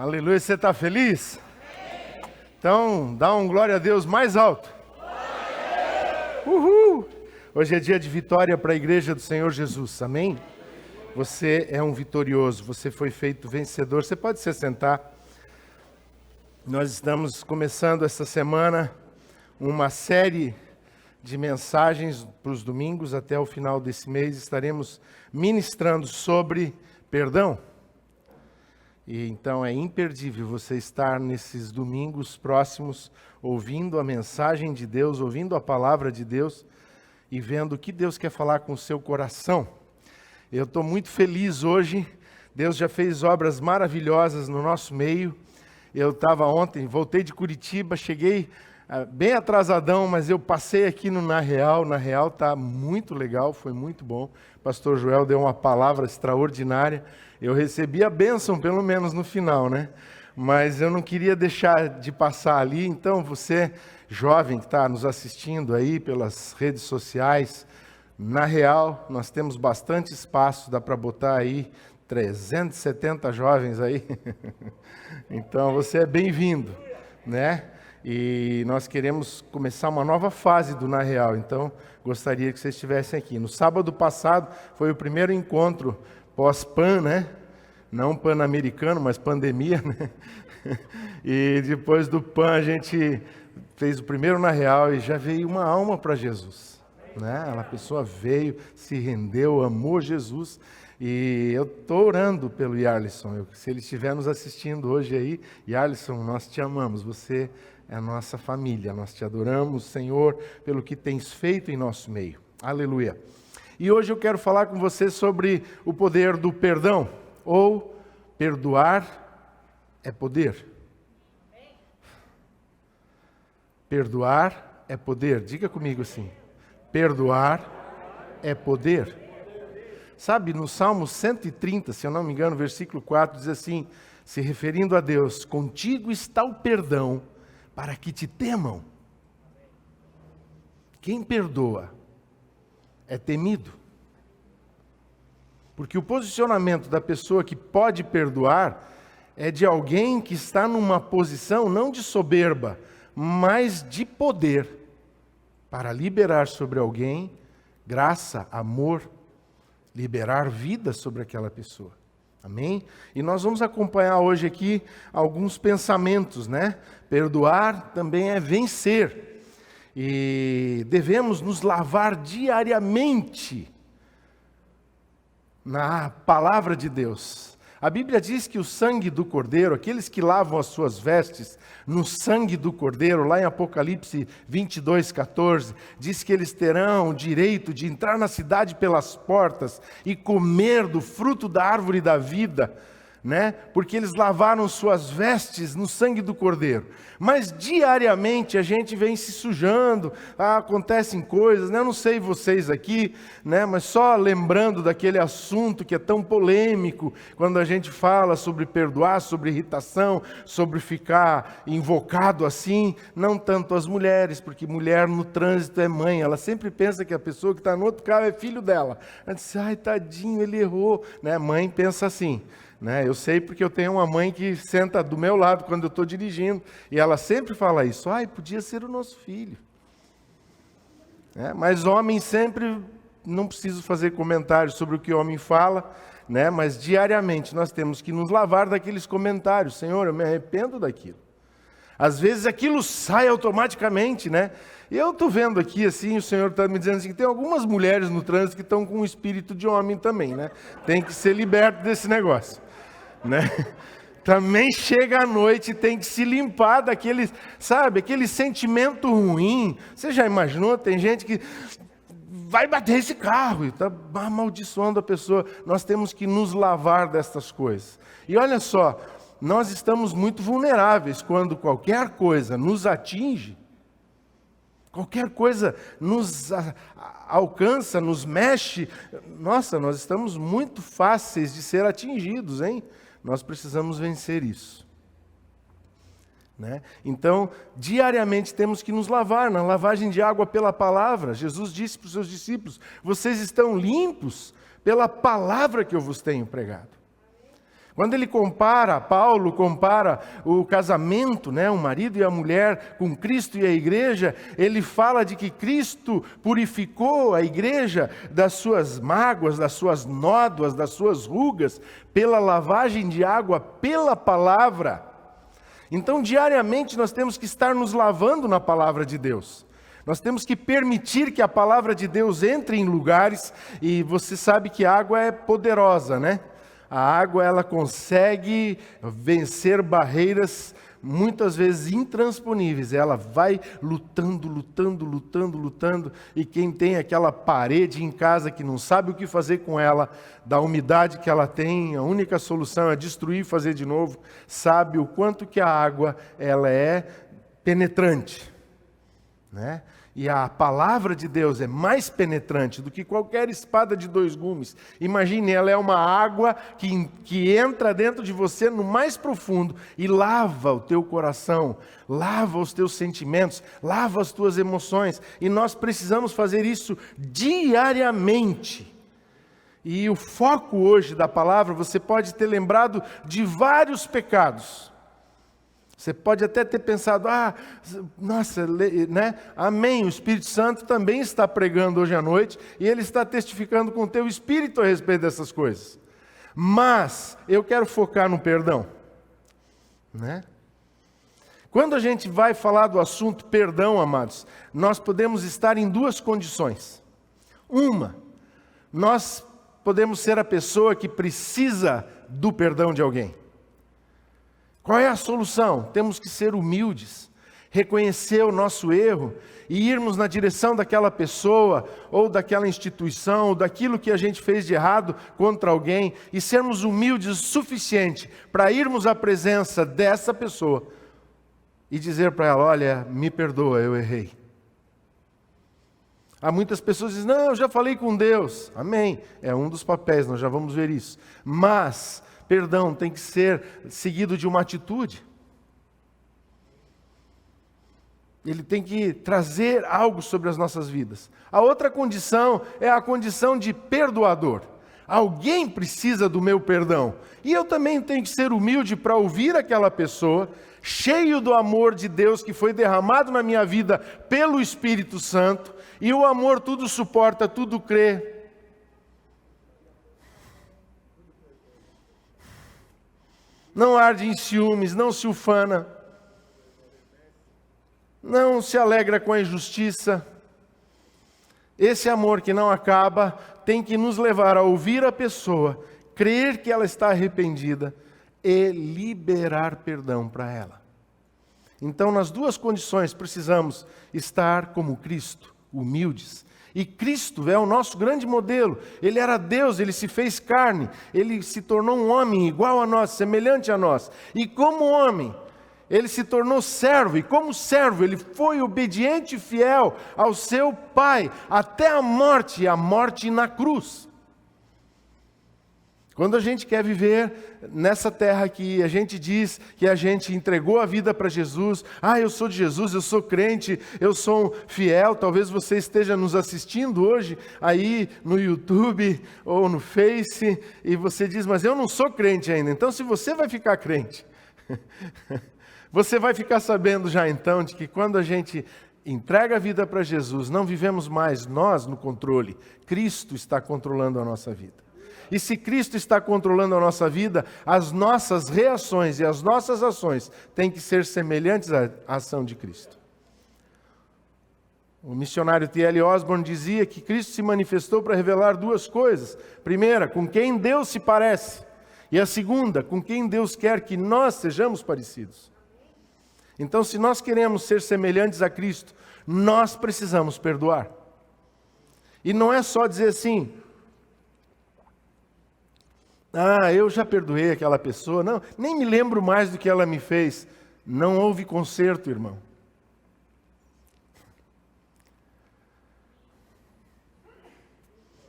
Aleluia, você está feliz? Então, dá um glória a Deus mais alto. Uhul! Hoje é dia de vitória para a igreja do Senhor Jesus, amém? Você é um vitorioso, você foi feito vencedor. Você pode se sentar. Nós estamos começando essa semana uma série de mensagens para os domingos. Até o final desse mês estaremos ministrando sobre perdão. E então é imperdível você estar nesses domingos próximos ouvindo a mensagem de Deus, ouvindo a palavra de Deus e vendo o que Deus quer falar com o seu coração. Eu estou muito feliz hoje. Deus já fez obras maravilhosas no nosso meio. Eu estava ontem, voltei de Curitiba, cheguei bem atrasadão, mas eu passei aqui no Na Real. Na Real está muito legal, foi muito bom. O pastor Joel deu uma palavra extraordinária. Eu recebi a bênção, pelo menos no final, né? Mas eu não queria deixar de passar ali. Então, você, jovem que está nos assistindo aí pelas redes sociais, Na Real, nós temos bastante espaço, dá para botar aí 370 jovens aí. Então, você é bem-vindo, né? E nós queremos começar uma nova fase do Na Real, então gostaria que vocês estivessem aqui. No sábado passado foi o primeiro encontro pós-PAN, né? Não pan-americano, mas pandemia, né? E depois do PAN a gente fez o primeiro Na Real e já veio uma alma para Jesus, né? A pessoa veio, se rendeu, amou Jesus. E eu estou orando pelo Yarlisson. Se ele estiver nos assistindo hoje aí, Yarlisson, nós te amamos, você é a nossa família, nós te adoramos, Senhor, pelo que tens feito em nosso meio. Aleluia. E hoje eu quero falar com você sobre o poder do perdão, ou perdoar é poder. Perdoar é poder. Diga comigo assim, perdoar é poder. Sabe, no Salmo 130, se eu não me engano, versículo 4, diz assim, se referindo a Deus, contigo está o perdão para que te temam. Quem perdoa é temido. Porque o posicionamento da pessoa que pode perdoar é de alguém que está numa posição não de soberba, mas de poder para liberar sobre alguém graça, amor, liberar vida sobre aquela pessoa. Amém? E nós vamos acompanhar hoje aqui alguns pensamentos, né? Perdoar também é vencer. E devemos nos lavar diariamente na palavra de Deus. A Bíblia diz que o sangue do Cordeiro, aqueles que lavam as suas vestes no sangue do Cordeiro, lá em Apocalipse 22:14, diz que eles terão o direito de entrar na cidade pelas portas e comer do fruto da árvore da vida, né? Porque eles lavaram suas vestes no sangue do Cordeiro. Mas diariamente a gente vem se sujando, acontecem coisas, né? Eu não sei vocês aqui, né? Mas só lembrando daquele assunto que é tão polêmico, quando a gente fala sobre perdoar, sobre irritação, sobre ficar invocado assim, não tanto as mulheres, porque mulher no trânsito é mãe, ela sempre pensa que a pessoa que está no outro carro é filho dela. Ela diz, ai tadinho, ele errou, né? Mãe pensa assim. Né? Eu sei porque eu tenho uma mãe que senta do meu lado quando eu estou dirigindo e ela sempre fala isso, podia ser o nosso filho. Mas homem sempre, não preciso fazer comentários sobre o que homem fala, né? Mas diariamente nós temos que nos lavar daqueles comentários. Senhor, eu me arrependo daquilo. Às vezes aquilo sai automaticamente, né? E eu estou vendo aqui, assim, o Senhor está me dizendo assim, que tem algumas mulheres no trânsito que estão com o espírito de homem também, né? Tem que ser liberto desse negócio, né? Também chega à noite e tem que se limpar daquele, sabe, aquele sentimento ruim. Você já imaginou? Tem gente que vai bater esse carro e está amaldiçoando a pessoa. Nós temos que nos lavar destas coisas. E olha só, nós estamos muito vulneráveis quando qualquer coisa nos atinge, qualquer coisa nos alcança, nos mexe. Nossa, nós estamos muito fáceis de ser atingidos, hein? Nós precisamos vencer isso. Né? Então, diariamente temos que nos lavar, na lavagem de água pela palavra. Jesus disse para os seus discípulos, vocês estão limpos pela palavra que eu vos tenho pregado. Quando Paulo compara o casamento, o marido e a mulher com Cristo e a igreja, ele fala de que Cristo purificou a igreja das suas mágoas, das suas nódoas, das suas rugas, pela lavagem de água, pela palavra. Então, diariamente, nós temos que estar nos lavando na palavra de Deus. Nós temos que permitir que a palavra de Deus entre em lugares, e você sabe que a água é poderosa, A água, ela consegue vencer barreiras muitas vezes intransponíveis. Ela vai lutando, e quem tem aquela parede em casa que não sabe o que fazer com ela, da umidade que ela tem, a única solução é destruir e fazer de novo, sabe o quanto que a água ela é penetrante, E a palavra de Deus é mais penetrante do que qualquer espada de 2 gumes. Imagine, ela é uma água que entra dentro de você no mais profundo e lava o teu coração, lava os teus sentimentos, lava as tuas emoções. E nós precisamos fazer isso diariamente. E o foco hoje da palavra, você pode ter lembrado de vários pecados. Você pode até ter pensado, nossa, amém, o Espírito Santo também está pregando hoje à noite, e ele está testificando com o teu espírito a respeito dessas coisas. Mas, eu quero focar no perdão. Quando a gente vai falar do assunto perdão, amados, nós podemos estar em 2 condições. Uma, nós podemos ser a pessoa que precisa do perdão de alguém. Qual é a solução? Temos que ser humildes, reconhecer o nosso erro e irmos na direção daquela pessoa, ou daquela instituição, ou daquilo que a gente fez de errado contra alguém, e sermos humildes o suficiente para irmos à presença dessa pessoa e dizer para ela, olha, me perdoa, eu errei. Há muitas pessoas que dizem, não, eu já falei com Deus. Amém, é um dos papéis, nós já vamos ver isso. Mas perdão tem que ser seguido de uma atitude. Ele tem que trazer algo sobre as nossas vidas. A outra condição é a condição de perdoador. Alguém precisa do meu perdão. E eu também tenho que ser humilde para ouvir aquela pessoa, cheio do amor de Deus que foi derramado na minha vida pelo Espírito Santo. E o amor tudo suporta, tudo crê. Não arde em ciúmes, não se ufana, não se alegra com a injustiça. Esse amor que não acaba tem que nos levar a ouvir a pessoa, crer que ela está arrependida e liberar perdão para ela. Então, nas 2 condições, precisamos estar como Cristo, humildes. E Cristo é o nosso grande modelo. Ele era Deus, ele se fez carne, ele se tornou um homem igual a nós, semelhante a nós. E como homem, ele se tornou servo, e como servo, ele foi obediente e fiel ao seu Pai, até a morte, e a morte na cruz. Quando a gente quer viver nessa terra aqui, a gente diz que a gente entregou a vida para Jesus. Eu sou de Jesus, eu sou crente, eu sou fiel. Talvez você esteja nos assistindo hoje aí no YouTube ou no Face e você diz, mas eu não sou crente ainda. Então, se você vai ficar crente, você vai ficar sabendo já então de que quando a gente entrega a vida para Jesus, não vivemos mais nós no controle. Cristo está controlando a nossa vida. E se Cristo está controlando a nossa vida, as nossas reações e as nossas ações têm que ser semelhantes à ação de Cristo. O missionário T.L. Osborne dizia que Cristo se manifestou para revelar 2 coisas. Primeira, com quem Deus se parece. E a segunda, com quem Deus quer que nós sejamos parecidos. Então, se nós queremos ser semelhantes a Cristo, nós precisamos perdoar. E não é só dizer assim, eu já perdoei aquela pessoa, não, nem me lembro mais do que ela me fez. Não houve conserto, irmão.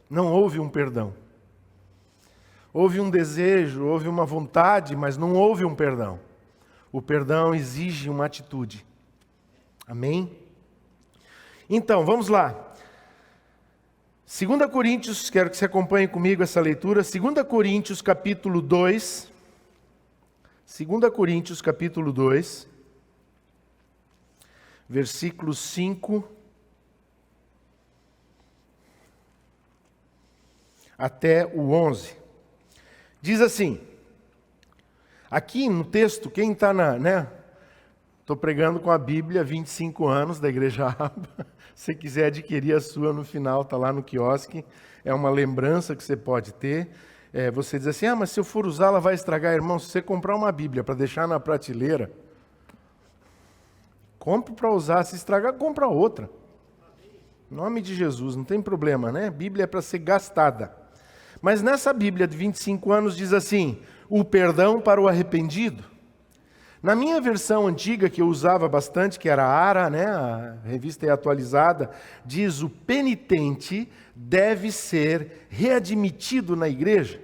Não houve um perdão. Houve um desejo, houve uma vontade, mas não houve um perdão. O perdão exige uma atitude. Amém? Então, vamos lá. 2 Coríntios, quero que você acompanhe comigo essa leitura. 2 Coríntios, capítulo 2. 2 Coríntios capítulo 2, versículos 5 até o 11. Diz assim, aqui no texto, quem está estou pregando com a Bíblia há 25 anos da Igreja Aba. Se quiser adquirir a sua no final, está lá no quiosque. É uma lembrança que você pode ter. Você diz assim, mas se eu for usá-la vai estragar. Irmão, se você comprar uma Bíblia para deixar na prateleira, compre para usar. Se estragar, compra outra. Em nome de Jesus, não tem problema, né? Bíblia é para ser gastada. Mas nessa Bíblia de 25 anos diz assim, o perdão para o arrependido. Na minha versão antiga, que eu usava bastante, que era a ARA, a revista é atualizada, diz o penitente deve ser readmitido na igreja.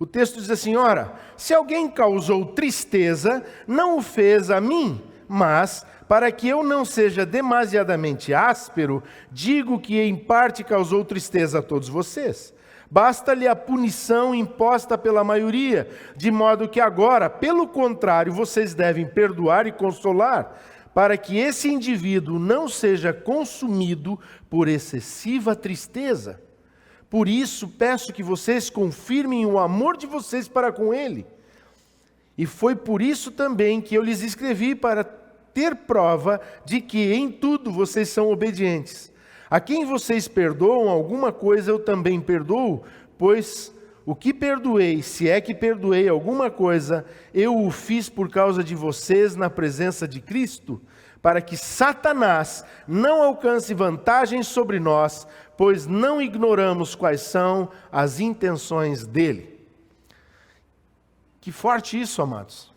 O texto diz assim, ora, se alguém causou tristeza, não o fez a mim, mas para que eu não seja demasiadamente áspero, digo que em parte causou tristeza a todos vocês. Basta-lhe a punição imposta pela maioria, de modo que agora, pelo contrário, vocês devem perdoar e consolar, para que esse indivíduo não seja consumido por excessiva tristeza. Por isso, peço que vocês confirmem o amor de vocês para com ele. E foi por isso também que eu lhes escrevi, para ter prova de que em tudo vocês são obedientes. A quem vocês perdoam alguma coisa, eu também perdoo, pois o que perdoei, se é que perdoei alguma coisa, eu o fiz por causa de vocês na presença de Cristo, para que Satanás não alcance vantagem sobre nós, pois não ignoramos quais são as intenções dele. Que forte isso, amados.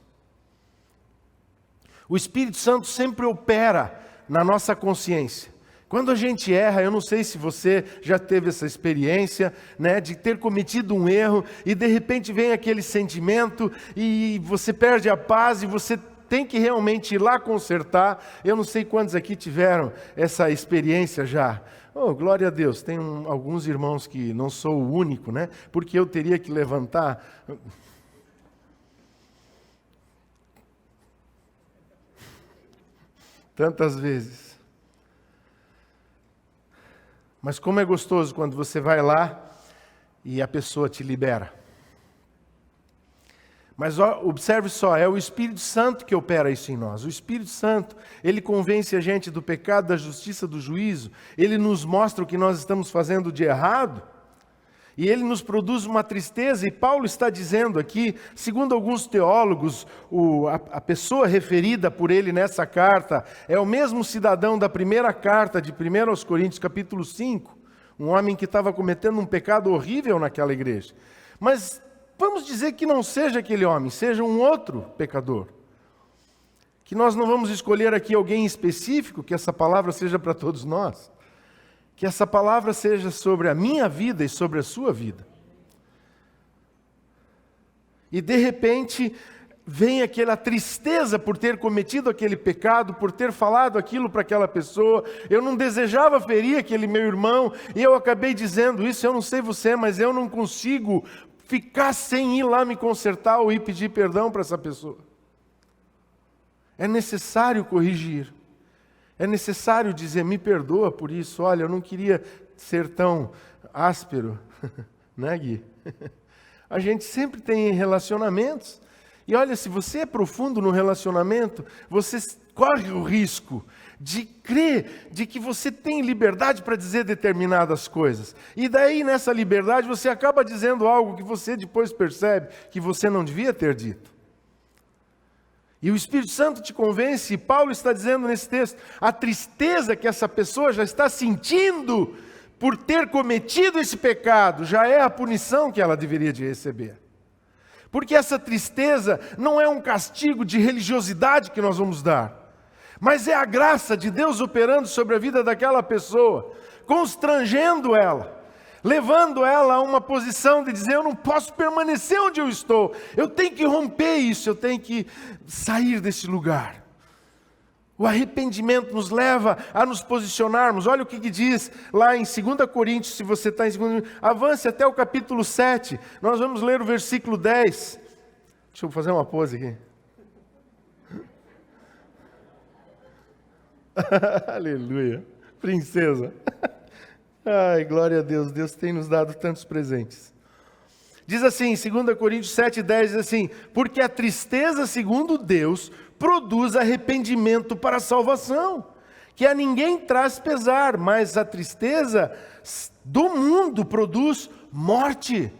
O Espírito Santo sempre opera na nossa consciência. Quando a gente erra, eu não sei se você já teve essa experiência, de ter cometido um erro e de repente vem aquele sentimento e você perde a paz e você tem que realmente ir lá consertar. Eu não sei quantos aqui tiveram essa experiência já. Oh, glória a Deus, tem alguns irmãos que não sou o único, porque eu teria que levantar. Tantas vezes. Mas como é gostoso quando você vai lá e a pessoa te libera. Mas observe só, é o Espírito Santo que opera isso em nós. O Espírito Santo, ele convence a gente do pecado, da justiça, do juízo. Ele nos mostra o que nós estamos fazendo de errado. E ele nos produz uma tristeza, e Paulo está dizendo aqui, segundo alguns teólogos, a pessoa referida por ele nessa carta é o mesmo cidadão da primeira carta de 1 aos Coríntios, capítulo 5, um homem que estava cometendo um pecado horrível naquela igreja. Mas vamos dizer que não seja aquele homem, seja um outro pecador. Que nós não vamos escolher aqui alguém específico, que essa palavra seja para todos nós. Que essa palavra seja sobre a minha vida e sobre a sua vida. E de repente vem aquela tristeza por ter cometido aquele pecado, por ter falado aquilo para aquela pessoa. Eu não desejava ferir aquele meu irmão e eu acabei dizendo isso. Eu não sei você, mas eu não consigo ficar sem ir lá me consertar ou ir pedir perdão para essa pessoa. É necessário corrigir. É necessário dizer, me perdoa por isso, olha, eu não queria ser tão áspero, Gui? A gente sempre tem relacionamentos, e olha, se você é profundo no relacionamento, você corre o risco de crer de que você tem liberdade para dizer determinadas coisas. E daí, nessa liberdade, você acaba dizendo algo que você depois percebe que você não devia ter dito. E o Espírito Santo te convence, e Paulo está dizendo nesse texto, a tristeza que essa pessoa já está sentindo por ter cometido esse pecado, já é a punição que ela deveria de receber. Porque essa tristeza não é um castigo de religiosidade que nós vamos dar, mas é a graça de Deus operando sobre a vida daquela pessoa, constrangendo ela, levando ela a uma posição de dizer, eu não posso permanecer onde eu estou, eu tenho que romper isso, eu tenho que sair desse lugar. O arrependimento nos leva a nos posicionarmos. Olha o que diz lá em 2 Coríntios, se você está em 2 avance até o capítulo 7. Nós vamos ler o versículo 10. Deixa eu fazer uma pose aqui. Aleluia. Princesa. Ai, glória a Deus. Deus tem nos dado tantos presentes. Diz assim, 2 Coríntios 7:10, diz assim: porque a tristeza, segundo Deus, produz arrependimento para a salvação, que a ninguém traz pesar, mas a tristeza do mundo produz morte.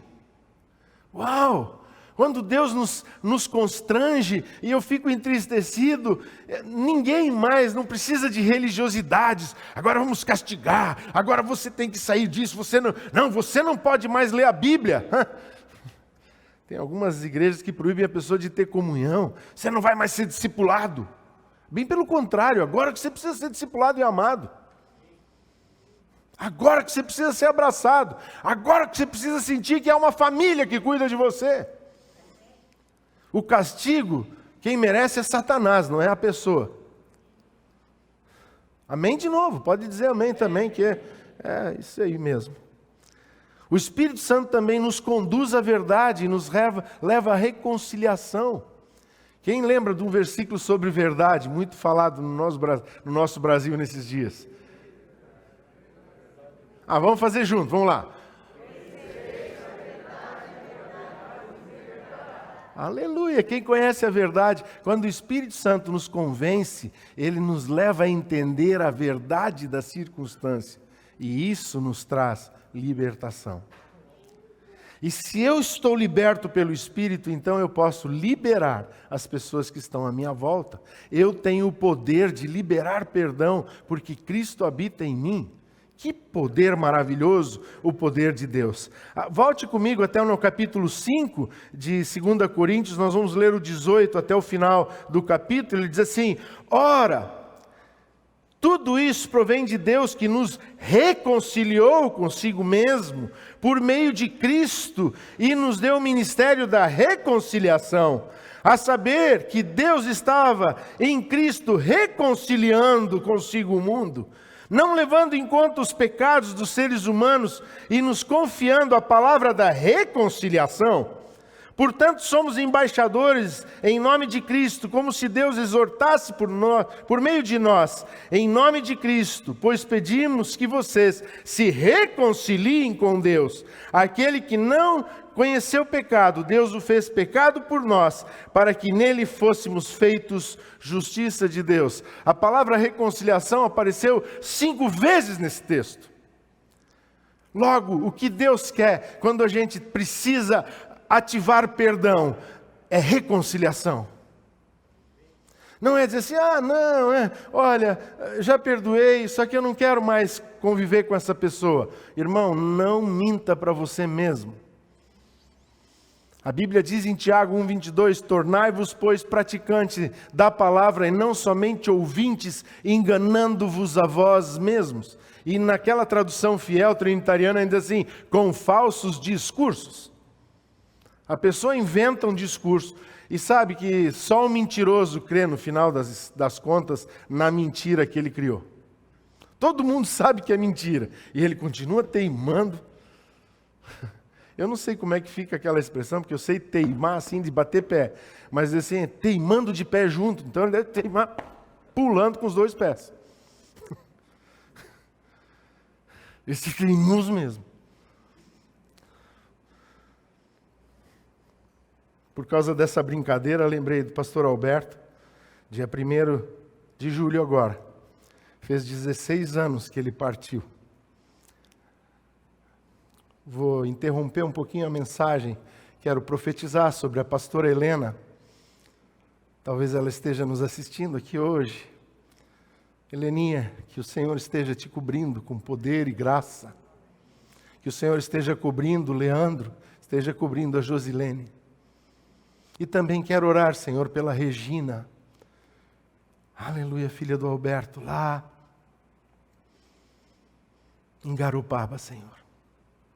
Uau! Quando Deus nos constrange e eu fico entristecido, ninguém mais, não precisa de religiosidades. Agora vamos castigar, agora você tem que sair disso, você não pode mais ler a Bíblia. Tem algumas igrejas que proíbem a pessoa de ter comunhão. Você não vai mais ser discipulado. Bem pelo contrário, agora que você precisa ser discipulado e amado. Agora que você precisa ser abraçado. Agora que você precisa sentir que é uma família que cuida de você. O castigo, quem merece é Satanás, não é a pessoa. Amém de novo, pode dizer amém também, que é isso aí mesmo. O Espírito Santo também nos conduz à verdade e nos leva à reconciliação. Quem lembra de um versículo sobre verdade, muito falado no nosso Brasil nesses dias? Vamos fazer junto, vamos lá. Aleluia, quem conhece a verdade, quando o Espírito Santo nos convence, ele nos leva a entender a verdade da circunstância. E isso nos traz libertação. E se eu estou liberto pelo Espírito, então eu posso liberar as pessoas que estão à minha volta. Eu tenho o poder de liberar perdão, porque Cristo habita em mim. Que poder maravilhoso, o poder de Deus. Volte comigo até no capítulo 5 de 2 Coríntios, nós vamos ler o 18 até o final do capítulo. Ele diz assim: ora, tudo isso provém de Deus, que nos reconciliou consigo mesmo por meio de Cristo e nos deu o ministério da reconciliação. A saber que Deus estava em Cristo reconciliando consigo o mundo, não levando em conta os pecados dos seres humanos e nos confiando a palavra da reconciliação. Portanto, somos embaixadores em nome de Cristo, como se Deus exortasse por meio de nós, em nome de Cristo, pois pedimos que vocês se reconciliem com Deus. Aquele que não conheceu pecado, Deus o fez pecado por nós, para que nele fôssemos feitos justiça de Deus. A palavra reconciliação apareceu 5 vezes nesse texto. Logo, o que Deus quer quando a gente precisa ativar perdão é reconciliação. Não é dizer assim, olha, já perdoei, só que eu não quero mais conviver com essa pessoa. Irmão, não minta para você mesmo. A Bíblia diz em Tiago 1:22, tornai-vos, pois, praticantes da palavra e não somente ouvintes, enganando-vos a vós mesmos. E naquela tradução fiel trinitariana ainda assim, com falsos discursos. A pessoa inventa um discurso e sabe que só um mentiroso crê no final das contas na mentira que ele criou. Todo mundo sabe que é mentira e ele continua teimando. Eu não sei como é que fica aquela expressão, porque eu sei teimar assim de bater pé, mas assim, teimando de pé junto, então ele deve teimar pulando com os 2 pés. Esse teimoso mesmo. Por causa dessa brincadeira, lembrei do pastor Alberto, dia 1º de julho agora. Fez 16 anos que ele partiu. Vou interromper um pouquinho a mensagem. Quero profetizar sobre a pastora Helena. Talvez ela esteja nos assistindo aqui hoje. Heleninha, que o Senhor esteja te cobrindo com poder e graça. Que o Senhor esteja cobrindo o Leandro, esteja cobrindo a Josilene. E também quero orar, Senhor, pela Regina. Aleluia, filha do Alberto, lá em Garopaba, Senhor.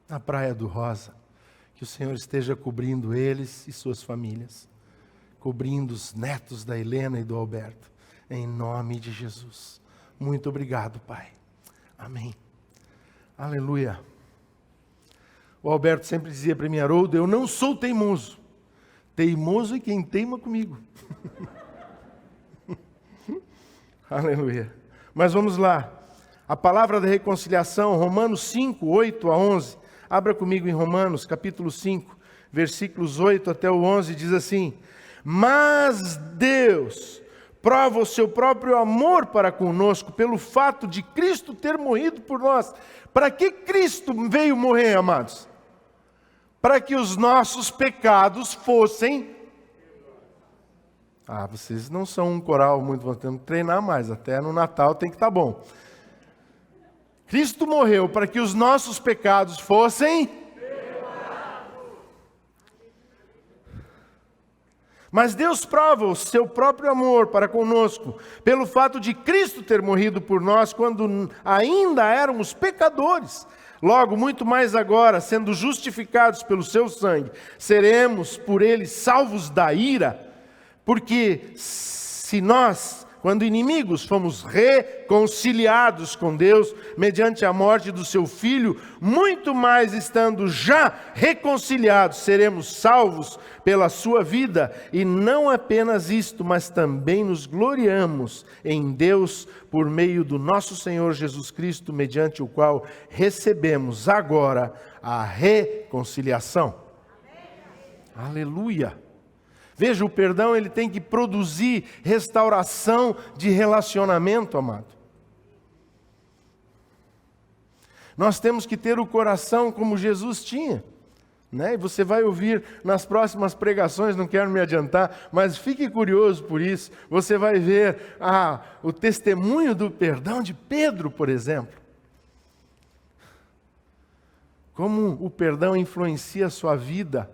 Na Praia do Rosa. Que o Senhor esteja cobrindo eles e suas famílias. Cobrindo os netos da Helena e do Alberto. em nome de Jesus. Muito obrigado, Pai. Amém. Aleluia. O Alberto sempre dizia para mim, Haroldo, eu não sou teimoso. Teimoso é quem teima comigo. Aleluia. Mas vamos lá. A palavra da reconciliação, Romanos 5, 8 a 11. Abra comigo em Romanos, capítulo 5, versículos 8 até o 11, diz assim: Mas Deus prova o seu próprio amor para conosco pelo fato de Cristo ter morrido por nós. Para que Cristo veio morrer, amados? Para que os nossos pecados fossem... vocês não são um coral muito... Temos que treinar mais, até no Natal tem que estar bom. Cristo morreu para que os nossos pecados fossem... Mas Deus prova o seu próprio amor para conosco, pelo fato de Cristo ter morrido por nós quando ainda éramos pecadores. Logo, muito mais agora, sendo justificados pelo seu sangue, seremos por ele salvos da ira, porque se nós, quando inimigos, fomos reconciliados com Deus, mediante a morte do seu Filho, muito mais estando já reconciliados, seremos salvos pela sua vida. E não apenas isto, mas também nos gloriamos em Deus, por meio do nosso Senhor Jesus Cristo, mediante o qual recebemos agora a reconciliação. Amém. Aleluia! Veja, o perdão ele tem que produzir restauração de relacionamento, amado. Nós temos que ter o coração como Jesus tinha, né? E você vai ouvir nas próximas pregações, não quero me adiantar, mas fique curioso por isso. Você vai ver o testemunho do perdão de Pedro, por exemplo. Como o perdão influencia a sua vida,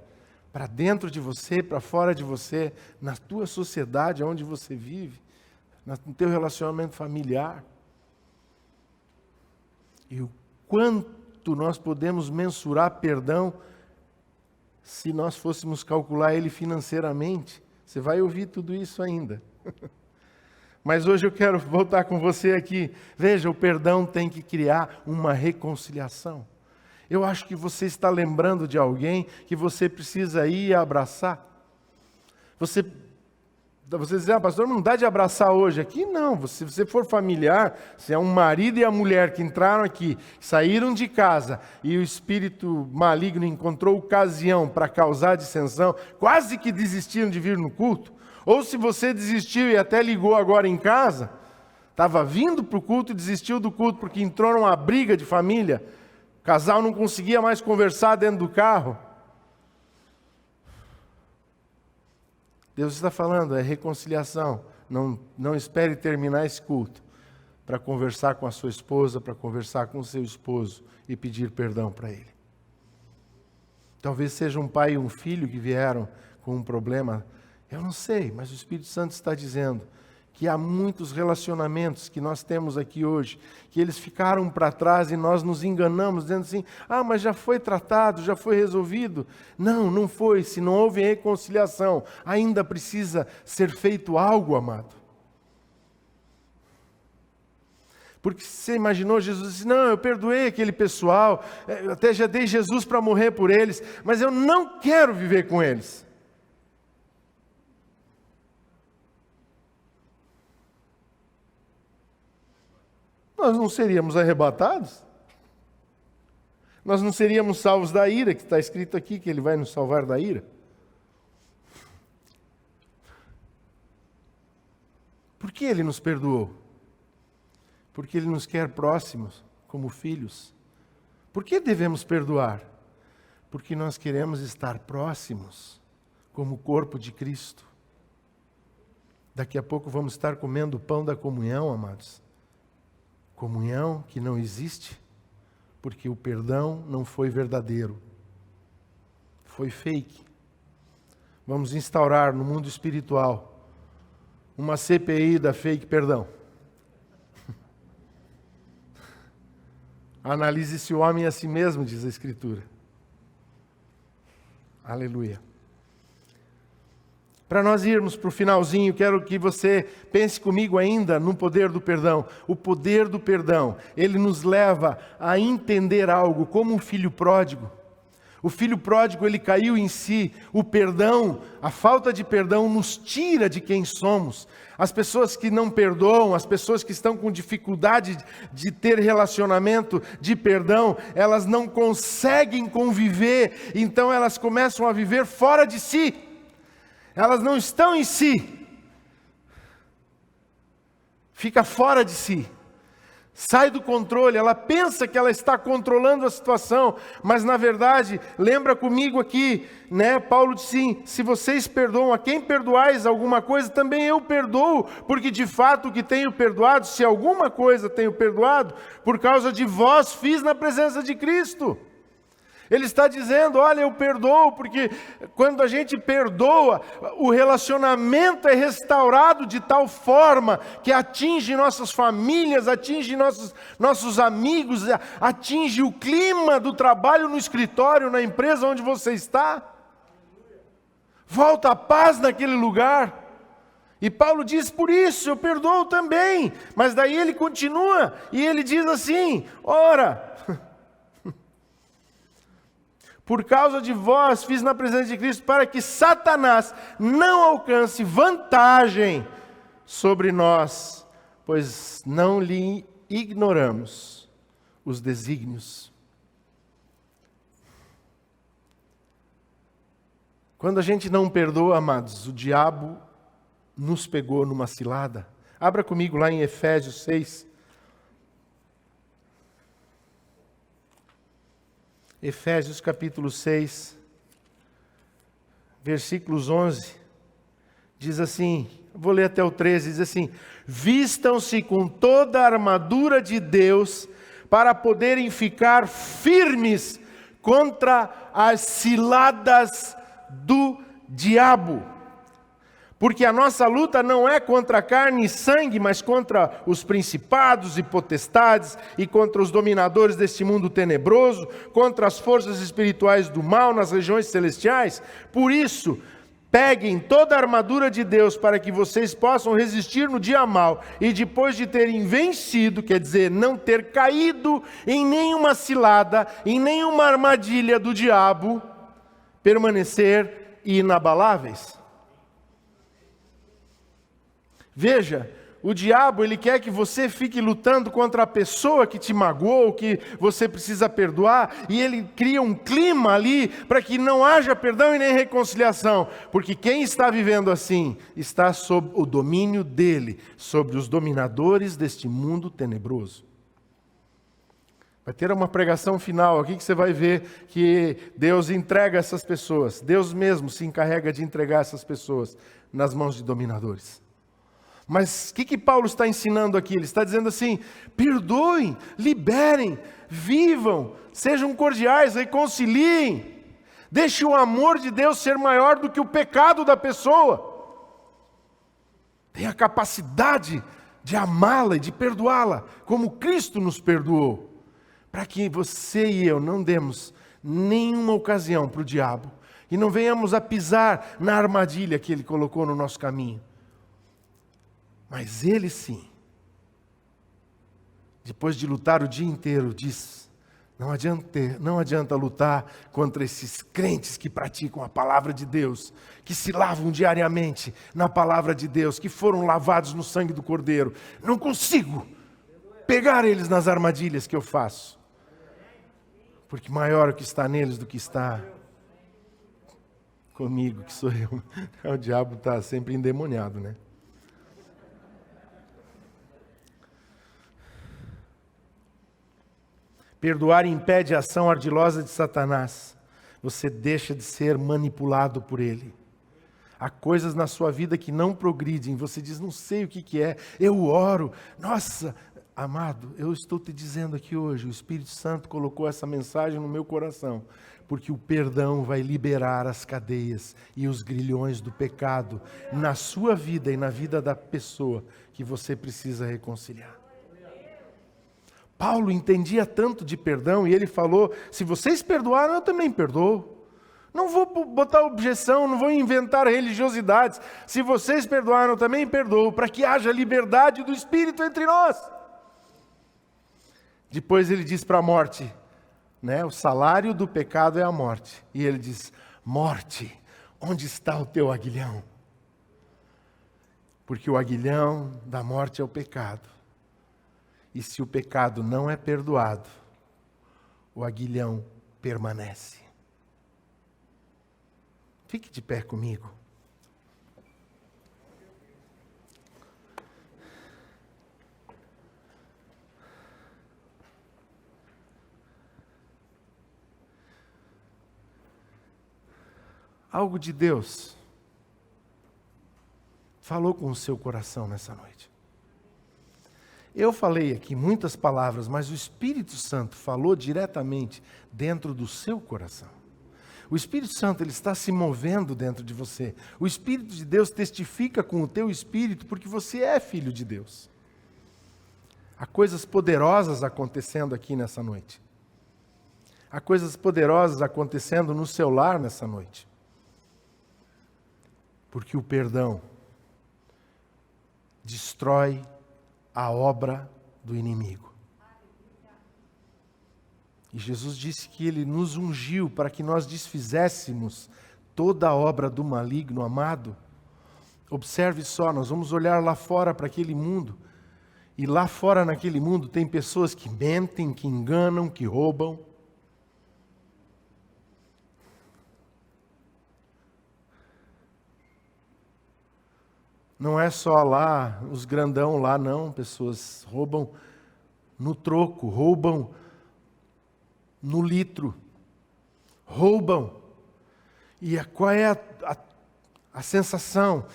para dentro de você, para fora de você, na tua sociedade, onde você vive, no teu relacionamento familiar. E o quanto nós podemos mensurar perdão se nós fôssemos calcular ele financeiramente. Você vai ouvir tudo isso ainda. Mas hoje eu quero voltar com você aqui. Veja, o perdão tem que criar uma reconciliação. Eu acho que você está lembrando de alguém que você precisa ir e abraçar. Você diz, pastor, não dá de abraçar hoje aqui? Não, se você for familiar, se é um marido e a mulher que entraram aqui, saíram de casa e o espírito maligno encontrou ocasião para causar dissensão, quase que desistiram de vir no culto, ou se você desistiu e até ligou agora em casa, estava vindo para o culto e desistiu do culto porque entrou numa briga de família, o casal não conseguia mais conversar dentro do carro. Deus está falando, é reconciliação. Não espere terminar esse culto para conversar com a sua esposa, para conversar com o seu esposo e pedir perdão para ele. Talvez seja um pai e um filho que vieram com um problema. Eu não sei, mas o Espírito Santo está dizendo que há muitos relacionamentos que nós temos aqui hoje, que eles ficaram para trás e nós nos enganamos, dizendo assim, mas já foi tratado, já foi resolvido. Não, não foi, se não houve reconciliação, ainda precisa ser feito algo, amado. Porque você imaginou, Jesus disse, não, eu perdoei aquele pessoal, eu até já dei Jesus para morrer por eles, mas eu não quero viver com eles. Nós não seríamos arrebatados? Nós não seríamos salvos da ira, que está escrito aqui que Ele vai nos salvar da ira? Por que Ele nos perdoou? Porque Ele nos quer próximos, como filhos. Por que devemos perdoar? Porque nós queremos estar próximos, como o corpo de Cristo. Daqui a pouco vamos estar comendo o pão da comunhão, amados. Comunhão que não existe, porque o perdão não foi verdadeiro. Foi fake. Vamos instaurar no mundo espiritual uma CPI da fake perdão. Analise-se o homem a si mesmo, diz a Escritura. Aleluia. Para nós irmos para o finalzinho, quero que você pense comigo ainda no poder do perdão. O poder do perdão, ele nos leva a entender algo como um filho pródigo. O filho pródigo, ele caiu em si. O perdão, a falta de perdão nos tira de quem somos. As pessoas que não perdoam, as pessoas que estão com dificuldade de ter relacionamento de perdão, elas não conseguem conviver, então elas começam a viver fora de si. Elas não estão em si. Fica fora de si. Sai do controle, ela pensa que ela está controlando a situação, mas na verdade, lembra comigo aqui, né? Paulo disse assim, se vocês perdoam a quem perdoais alguma coisa, também eu perdoo, porque de fato o que tenho perdoado, se alguma coisa tenho perdoado, por causa de vós fiz na presença de Cristo. Ele está dizendo, olha, eu perdoo, porque quando a gente perdoa, o relacionamento é restaurado de tal forma que atinge nossas famílias, atinge nossos amigos, atinge o clima do trabalho no escritório, na empresa onde você está. Volta a paz naquele lugar. E Paulo diz, por isso eu perdoo também. Mas daí ele continua e ele diz assim, ora... Por causa de vós, fiz na presença de Cristo, para que Satanás não alcance vantagem sobre nós, pois não lhe ignoramos os desígnios. Quando a gente não perdoa, amados, o diabo nos pegou numa cilada. Abra comigo lá em Efésios 6. Efésios capítulo 6, versículos 11, diz assim, vou ler até o 13, diz assim, vistam-se com toda a armadura de Deus, para poderem ficar firmes contra as ciladas do diabo. Porque a nossa luta não é contra carne e sangue, mas contra os principados e potestades, e contra os dominadores deste mundo tenebroso, contra as forças espirituais do mal nas regiões celestiais. Por isso, peguem toda a armadura de Deus para que vocês possam resistir no dia mal, e depois de terem vencido, quer dizer, não ter caído em nenhuma cilada, em nenhuma armadilha do diabo, permanecer inabaláveis. Veja, o diabo, ele quer que você fique lutando contra a pessoa que te magoou, que você precisa perdoar, e ele cria um clima ali para que não haja perdão e nem reconciliação, porque quem está vivendo assim está sob o domínio dele, sobre os dominadores deste mundo tenebroso. Vai ter uma pregação final aqui que você vai ver que Deus entrega essas pessoas, Deus mesmo se encarrega de entregar essas pessoas nas mãos de dominadores. Mas o que Paulo está ensinando aqui? Ele está dizendo assim, perdoem, liberem, vivam, sejam cordiais, reconciliem. Deixe o amor de Deus ser maior do que o pecado da pessoa. Tenha a capacidade de amá-la e de perdoá-la, como Cristo nos perdoou. Para que você e eu não demos nenhuma ocasião para o diabo. E não venhamos a pisar na armadilha que ele colocou no nosso caminho. Mas ele sim, depois de lutar o dia inteiro, diz, não adianta lutar contra esses crentes que praticam a palavra de Deus, que se lavam diariamente na palavra de Deus, que foram lavados no sangue do Cordeiro. Não consigo pegar eles nas armadilhas que eu faço, porque maior o que está neles do que está comigo, que sou eu. O diabo está sempre endemoniado, né? Perdoar impede a ação ardilosa de Satanás. Você deixa de ser manipulado por ele. Há coisas na sua vida que não progridem. Você diz, não sei o que é. Eu oro. Nossa, amado, eu estou te dizendo aqui hoje, o Espírito Santo colocou essa mensagem no meu coração. Porque o perdão vai liberar as cadeias e os grilhões do pecado na sua vida e na vida da pessoa que você precisa reconciliar. Paulo entendia tanto de perdão e ele falou, se vocês perdoaram, eu também perdoo. Não vou botar objeção, não vou inventar religiosidades. Se vocês perdoaram, também perdoo, para que haja liberdade do Espírito entre nós. Depois ele diz para a morte, né? O salário do pecado é a morte. E ele diz, morte, onde está o teu aguilhão? Porque o aguilhão da morte é o pecado. E se o pecado não é perdoado, o aguilhão permanece. Fique de pé comigo. Algo de Deus falou com o seu coração nessa noite. Eu falei aqui muitas palavras, mas o Espírito Santo falou diretamente dentro do seu coração. O Espírito Santo ele está se movendo dentro de você. O Espírito de Deus testifica com o teu espírito porque você é filho de Deus. Há coisas poderosas acontecendo aqui nessa noite. Há coisas poderosas acontecendo no seu lar nessa noite. Porque o perdão destrói a obra do inimigo. E Jesus disse que Ele nos ungiu para que nós desfizéssemos toda a obra do maligno, amado. Observe só, nós vamos olhar lá fora para aquele mundo. E lá fora naquele mundo tem pessoas que mentem, que enganam, que roubam. Não é só lá, os grandão lá não, pessoas roubam no troco, roubam no litro, roubam. E qual é a sensação?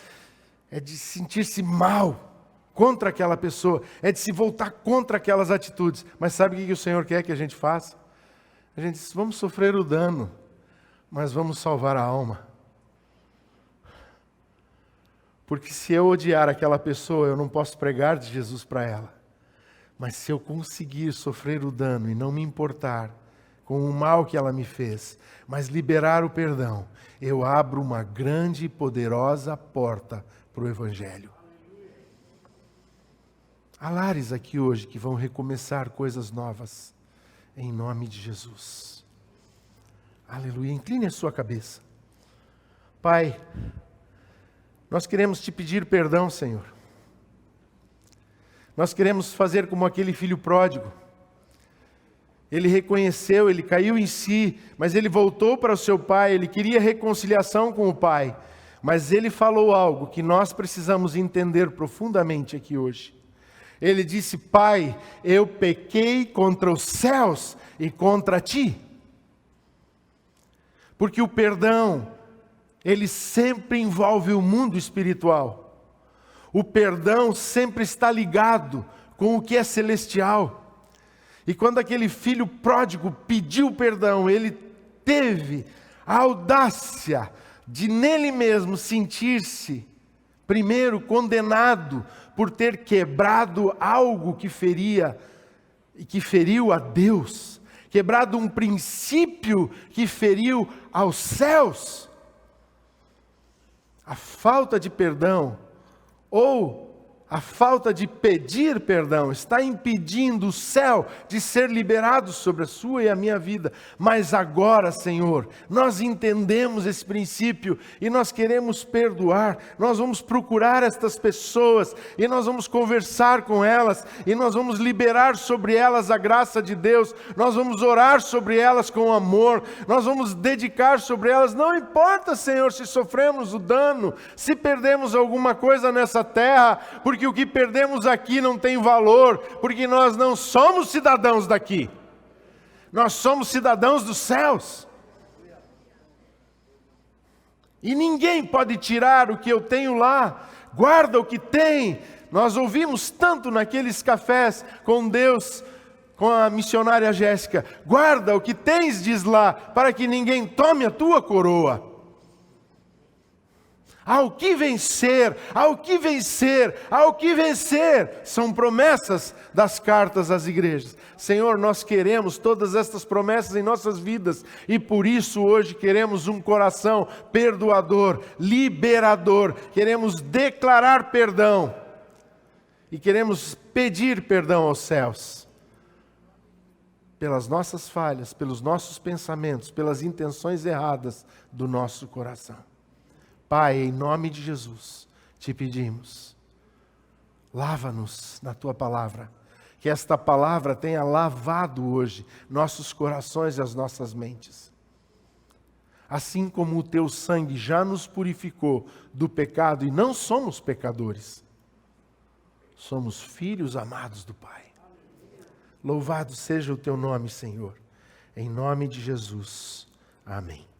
É de sentir-se mal contra aquela pessoa, é de se voltar contra aquelas atitudes. Mas sabe o que o Senhor quer que a gente faça? A gente diz, vamos sofrer o dano, mas vamos salvar a alma. Porque se eu odiar aquela pessoa, eu não posso pregar de Jesus para ela. Mas se eu conseguir sofrer o dano e não me importar com o mal que ela me fez, mas liberar o perdão, eu abro uma grande e poderosa porta para o Evangelho. Há lares aqui hoje que vão recomeçar coisas novas, em nome de Jesus. Aleluia. Incline a sua cabeça. Pai, nós queremos te pedir perdão, Senhor. Nós queremos fazer como aquele filho pródigo. Ele reconheceu, ele caiu em si, mas ele voltou para o seu pai, ele queria reconciliação com o pai. Mas ele falou algo que nós precisamos entender profundamente aqui hoje. Ele disse, Pai, eu pequei contra os céus e contra ti. Porque o perdão, ele sempre envolve o mundo espiritual. O perdão sempre está ligado com o que é celestial. E quando aquele filho pródigo pediu perdão, ele teve a audácia de nele mesmo sentir-se, primeiro, condenado por ter quebrado algo que feria e que feriu a Deus, quebrado um princípio que feriu aos céus. A falta de perdão, ou a falta de pedir perdão, está impedindo o céu de ser liberado sobre a sua e a minha vida. Mas agora, Senhor, nós entendemos esse princípio e nós queremos perdoar. Nós vamos procurar estas pessoas e nós vamos conversar com elas e nós vamos liberar sobre elas a graça de Deus. Nós vamos orar sobre elas com amor. Nós vamos dedicar sobre elas. Não importa, Senhor, se sofremos o dano, se perdemos alguma coisa nessa terra, porque o que perdemos aqui não tem valor, porque nós não somos cidadãos daqui. Nós somos cidadãos dos céus. E ninguém pode tirar o que eu tenho lá. Guarda o que tem. Nós ouvimos tanto naqueles cafés com Deus, com a missionária Jéssica. Guarda o que tens, diz lá, para que ninguém tome a tua coroa. Ao que vencer, ao que vencer, ao que vencer. São promessas das cartas às igrejas. Senhor, nós queremos todas estas promessas em nossas vidas e por isso hoje queremos um coração perdoador, liberador. Queremos declarar perdão e queremos pedir perdão aos céus pelas nossas falhas, pelos nossos pensamentos, pelas intenções erradas do nosso coração. Pai, em nome de Jesus, te pedimos, lava-nos na Tua palavra, que esta palavra tenha lavado hoje nossos corações e as nossas mentes. Assim como o Teu sangue já nos purificou do pecado, e não somos pecadores, somos filhos amados do Pai. Louvado seja o Teu nome, Senhor, em nome de Jesus. Amém.